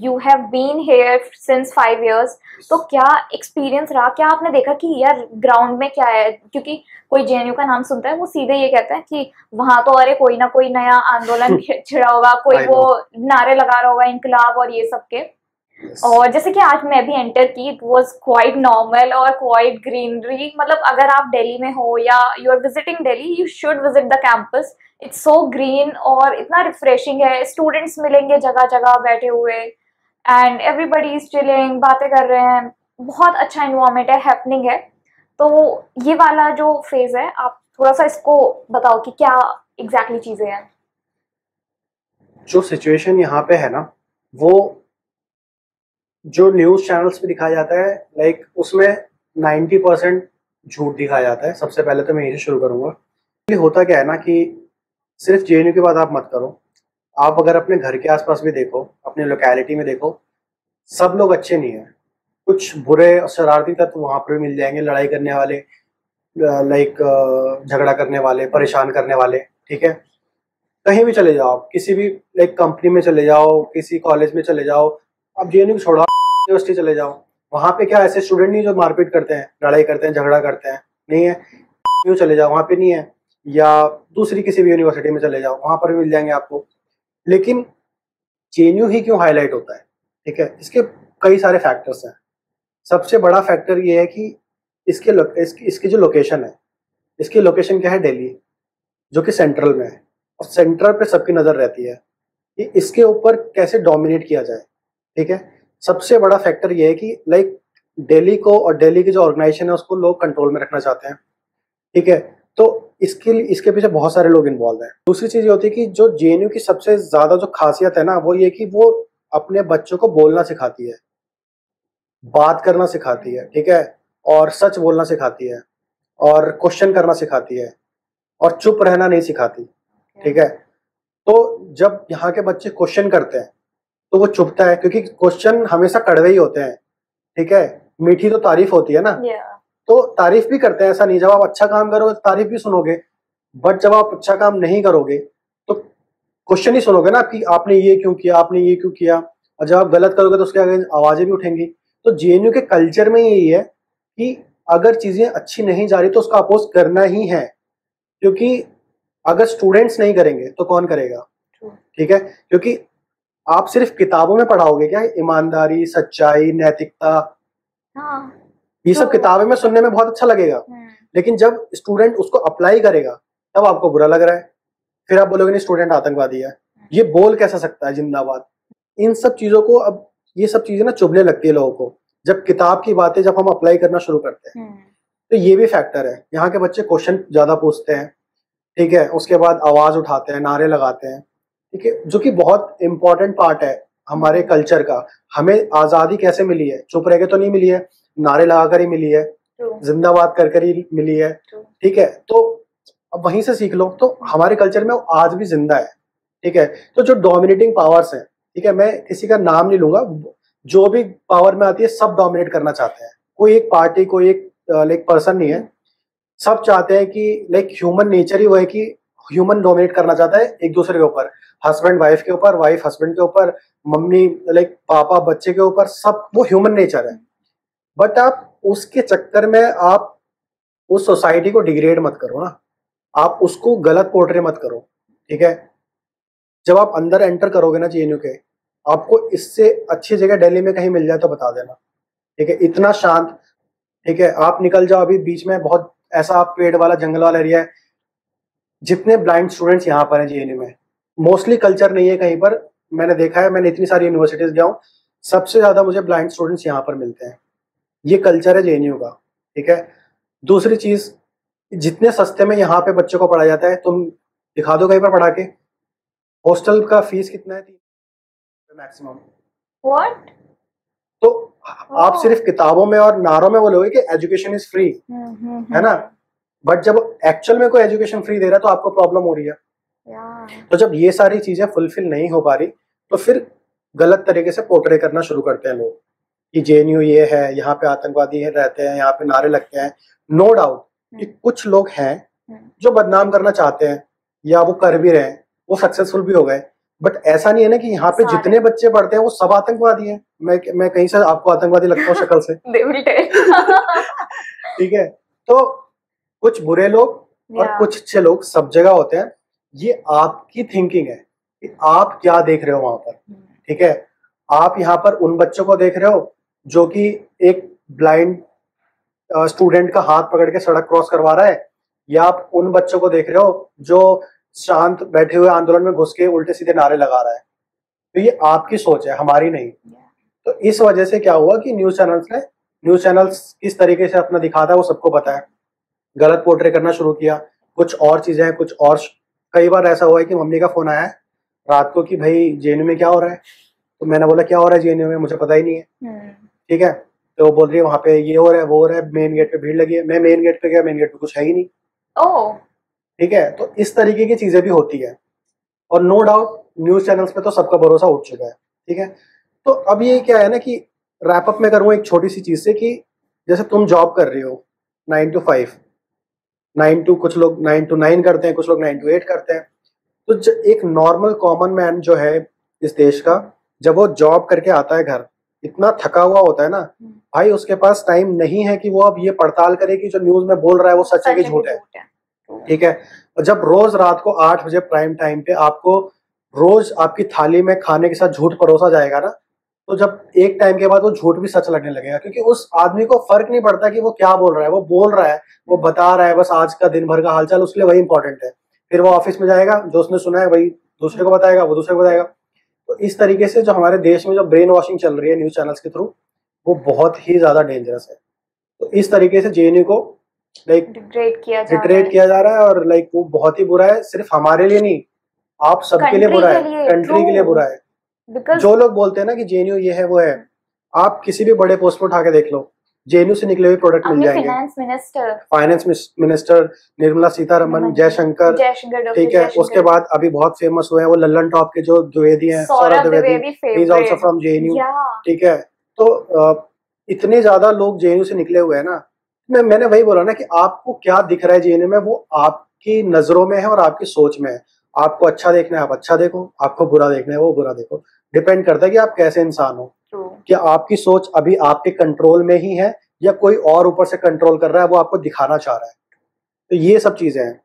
You have been here since 5 years, तो क्या experience रहा, क्या आपने देखा कि यार ग्राउंड में क्या है? क्योंकि कोई जेएनयू का नाम सुनता है वो सीधे ये कहता है कि वहां तो अरे कोई ना कोई नया आंदोलन छिड़ा होगा, कोई वो नारे लगा रहा होगा इनकलाब और ये सब के। और जैसे कि आज मैं भी एंटर की, इट वाज क्वाइट नॉर्मल और क्वाइट ग्रीनरी। मतलब अगर आप दिल्ली में हो या you are visiting Delhi, you should visit the campus. It's so green और इतना रिफ्रेशिंग है। स्टूडेंट्स मिलेंगे जगह जगह बैठे हुए, एंड एवरीबडी इज चिलिंग, बातें कर रहे हैं। बहुत अच्छा इन्वायरमेंट है, हैपनिंग है। तो ये वाला जो फेज है, आप थोड़ा सा इसको बताओ कि क्या एग्जैक्टली चीजें हैं। जो सिचुएशन यहाँ पे है ना, वो जो न्यूज चैनल्स पे दिखाया जाता है, लाइक उसमें 90% झूठ दिखाया जाता है। सबसे पहले तो मैं यही शुरू करूंगा। ये होता क्या है ना कि सिर्फ जेएनयू की बात आप मत करो, आप अगर अपने घर के आसपास भी देखो, अपने लोकेलिटी में देखो, सब लोग अच्छे नहीं है। कुछ बुरे और शरारती तत्व वहां पर भी मिल जाएंगे, लड़ाई करने वाले, लाइक झगड़ा करने वाले, परेशान करने वाले। ठीक है, कहीं भी चले जाओ, किसी भी लाइक कंपनी में चले जाओ, किसी कॉलेज में चले जाओ, आप जेएनयू को छोड़ो, यूनिवर्सिटी चले जाओ, वहां पे क्या ऐसे स्टूडेंट नहीं जो मारपीट करते हैं, लड़ाई करते हैं, झगड़ा करते हैं? नहीं है। क्यों चले जाओ, वहां पे नहीं है। या दूसरी किसी भी यूनिवर्सिटी में चले जाओ, वहां पर भी मिल जाएंगे आपको। लेकिन जेएनयू ही क्यों हाईलाइट होता है? ठीक है, इसके कई सारे फैक्टर्स हैं। सबसे बड़ा फैक्टर ये है कि इसकी जो लोकेशन है, इसकी लोकेशन क्या है? दिल्ली, जो कि सेंट्रल में है। और सेंट्रल पे सबकी नजर रहती है कि इसके ऊपर कैसे डोमिनेट किया जाए। ठीक है, सबसे बड़ा फैक्टर ये है कि लाइक दिल्ली को और दिल्ली की जो ऑर्गेनाइजेशन है उसको लोग कंट्रोल में रखना चाहते हैं। ठीक है, तो इसके पीछे बहुत सारे लोग इन्वॉल्व हैं। दूसरी चीज ये होती है कि जो जेएनयू की सबसे ज्यादा जो खासियत है ना, वो ये कि वो अपने बच्चों को बोलना सिखाती है, बात करना सिखाती है। ठीक है, और सच बोलना सिखाती है, और क्वेश्चन करना सिखाती है, और चुप रहना नहीं सिखाती। ठीक है, तो जब यहाँ के बच्चे क्वेश्चन करते हैं तो वो चुपता है, क्योंकि क्वेश्चन हमेशा कड़वे ही होते हैं। ठीक है, मीठी तो तारीफ होती है ना। तो तारीफ भी करते हैं, ऐसा नहीं। जब आप अच्छा काम करोगे तो तारीफ भी सुनोगे, बट जब आप अच्छा काम नहीं करोगे तो क्वेश्चन ही सुनोगे ना कि आपने ये क्यों किया, आपने ये क्यों किया। और जब आप गलत करोगे तो उसके आगे आवाजें भी उठेंगी। तो जेएनयू के कल्चर में यही है कि अगर चीजें अच्छी नहीं जा रही तो उसका अपोज करना ही है, क्योंकि अगर स्टूडेंट्स नहीं करेंगे तो कौन करेगा? ठीक है, क्योंकि आप सिर्फ किताबों में पढ़ाओगे क्या ईमानदारी, सच्चाई, नैतिकता? ये सब किताबें में सुनने में बहुत अच्छा लगेगा, लेकिन जब स्टूडेंट उसको अप्लाई करेगा तब आपको बुरा लग रहा है। फिर आप बोलोगे नहीं, स्टूडेंट आतंकवादी है, ये बोल कैसा सकता है जिंदाबाद। इन सब चीजों को, अब ये सब चीजें ना चुभने लगती है लोगों को, जब किताब की बातें जब हम अप्लाई करना शुरू करते हैं। तो ये भी फैक्टर है। यहाँ के बच्चे क्वेश्चन ज्यादा पूछते हैं। ठीक है, उसके बाद आवाज उठाते हैं, नारे लगाते हैं। ठीक है, जो कि बहुत इंपॉर्टेंट पार्ट है हमारे कल्चर का। हमें आजादी कैसे मिली है? चुप रह के तो नहीं मिली है, नारे लगाकर ही मिली है, जिंदाबाद कर ही मिली है। ठीक है, तो अब वहीं से सीख लो। तो हमारे कल्चर में आज भी जिंदा है। ठीक है, तो जो डोमिनेटिंग पावर्स है, ठीक है, मैं किसी का नाम नहीं लूंगा, जो भी पावर में आती है सब डोमिनेट करना चाहते हैं। कोई एक पार्टी, कोई एक लाइक पर्सन नहीं है। सब चाहते हैं कि लाइक ह्यूमन नेचर ही वो है कि ह्यूमन डोमिनेट करना चाहता है एक दूसरे के ऊपर, हस्बैंड वाइफ के ऊपर, वाइफ हस्बैंड के ऊपर, मम्मी लाइक पापा बच्चे के ऊपर, सब वो ह्यूमन नेचर है। बट आप उसके चक्कर में आप उस सोसाइटी को डिग्रेड मत करो ना, आप उसको गलत पोर्ट्रे मत करो। ठीक है, जब आप अंदर एंटर करोगे ना जेएनयू के, आपको इससे अच्छी जगह दिल्ली में कहीं मिल जाए तो बता देना। ठीक है, इतना शांत। ठीक है, आप निकल जाओ, अभी बीच में बहुत ऐसा पेड़ वाला जंगल वाला एरिया है। जितने ब्लाइंड स्टूडेंट्स यहाँ पर हैं जेएनयू में, मोस्टली कल्चर नहीं है कहीं पर, मैंने देखा है, मैंने इतनी सारी यूनिवर्सिटीज गया हूँ, सबसे ज्यादा मुझे ब्लाइंड स्टूडेंट्स यहाँ पर मिलते हैं। ये कल्चर है जेएनयू का। ठीक है, दूसरी चीज, जितने सस्ते में यहाँ पे बच्चों को पढ़ाया जाता है, तुम दिखा दो कहीं पर पढ़ा के। हॉस्टल का फीस कितना है? 3 मैक्सिमम। व्हाट? तो आप सिर्फ किताबों में और नारों में बोलोगे कि एजुकेशन इज फ्री, है ना, बट जब एक्चुअल में कोई एजुकेशन फ्री दे रहा है तो आपको प्रॉब्लम हो रही है। तो जब ये सारी चीजें फुलफिल नहीं हो पा रही तो फिर गलत तरीके से पोर्ट्रे करना शुरू करते हैं लोग कि जेएनयू ये है, यहाँ पे आतंकवादी रहते हैं, यहाँ पे नारे लगते हैं। नो डाउट कि कुछ लोग हैं जो बदनाम करना चाहते हैं, या वो कर भी रहे हैं, वो सक्सेसफुल भी हो गए, बट ऐसा नहीं है ना कि यहाँ पे जितने बच्चे पढ़ते हैं वो सब आतंकवादी हैं। मैं कहीं से आपको आतंकवादी लगता हूँ शक्ल से? ठीक है, तो कुछ बुरे लोग और कुछ अच्छे लोग सब जगह होते हैं। ये आपकी थिंकिंग है कि आप क्या देख रहे हो वहां पर। ठीक है, आप यहाँ पर उन बच्चों को देख रहे हो जो कि एक ब्लाइंड स्टूडेंट का हाथ पकड़ के सड़क क्रॉस करवा रहा है, या आप उन बच्चों को देख रहे हो जो शांत बैठे हुए आंदोलन में घुस के उल्टे सीधे नारे लगा रहा है। तो ये आपकी सोच है, हमारी नहीं। तो इस वजह से क्या हुआ कि न्यूज चैनल्स किस तरीके से अपना दिखाता है वो सबको पता है, गलत पोर्ट्रे करना शुरू किया। कुछ और चीजें हैं, कुछ और। कई बार ऐसा हुआ है कि मम्मी का फोन आया है रात को कि भाई जेएनयू में क्या हो रहा है, तो मैंने बोला क्या हो रहा है जेएनयू में, मुझे पता ही नहीं है। ठीक है, तो वो बोल रही है वहां पे ये हो रहा है वो हो रहा है, मेन गेट पे भीड़ लगी है। मैं मेन गेट पे गया, मेन गेट पे कुछ है ही नहीं। ठीक है, तो इस तरीके की चीजें भी होती है। और नो डाउट न्यूज चैनल्स पे तो सबका भरोसा उठ चुका है। ठीक है, तो अब ये क्या है ना कि रैपअप में करूँ एक छोटी सी चीज से कि जैसे तुम जॉब कर रही हो 9 to 5, 9 to, कुछ लोग 9 to 9 करते हैं, कुछ लोग 9 to 8 करते हैं। तो एक नॉर्मल कॉमन मैन जो है इस देश का, जब वो जॉब करके आता है घर, इतना थका हुआ होता है ना भाई, उसके पास टाइम नहीं है कि वो अब ये पड़ताल करे कि जो न्यूज में बोल रहा है वो सच है कि झूठ है। ठीक है, जब रोज रात को 8 बजे प्राइम टाइम पे आपको रोज आपकी थाली में खाने के साथ झूठ परोसा जाएगा ना, तो जब एक टाइम के बाद वो झूठ भी सच लगने लगेगा, क्योंकि उस आदमी को फर्क नहीं पड़ता कि वो क्या बोल रहा है, वो बोल रहा है, वो बता रहा है बस आज का दिन भर का हालचाल, उसके लिए वही इंपॉर्टेंट है। फिर वो ऑफिस में जाएगा, जो उसने सुना है वही दूसरे को बताएगा, वो दूसरे को बताएगा। तो इस तरीके से जो हमारे देश में जो ब्रेन वॉशिंग चल रही है न्यूज चैनल्स के थ्रू, वो बहुत ही ज्यादा डेंजरस है। तो इस तरीके से जेएनयू को डिग्रेड किया जा रहा है, और वो बहुत ही बुरा है। सिर्फ हमारे लिए नहीं, आप सबके लिए बुरा है, कंट्री के लिए बुरा है। जो लोग बोलते हैं ना कि जेएनयू ये है वो है, आप किसी भी बड़े पोस्ट पर उठा के देख लो, जेएनयू से निकले हुए प्रोडक्ट मिल जाएंगे। फाइनेंस मिनिस्टर निर्मला सीतारमन, जयशंकर, ठीक है। उसके बाद अभी बहुत फेमस हुए हैं वो लल्लन टॉप के जो द्विवेदी हैं, Saurabh Dwivedi, he is also from JNU. ठीक है, तो इतने ज्यादा लोग जेएनयू से निकले हुए हैं ना। मैंने वही बोला ना कि आपको क्या दिख रहा है जेएनयू में, वो आपकी नजरों में है और आपकी सोच में है। आपको अच्छा देखना है आप अच्छा देखो, आपको बुरा देखना है वो बुरा देखो। डिपेंड करता है कि आप कैसे इंसान हो, कि आपकी सोच अभी आपके कंट्रोल में ही है या कोई और ऊपर से कंट्रोल कर रहा है, वो आपको दिखाना चाह रहा है। तो ये सब चीजें हैं।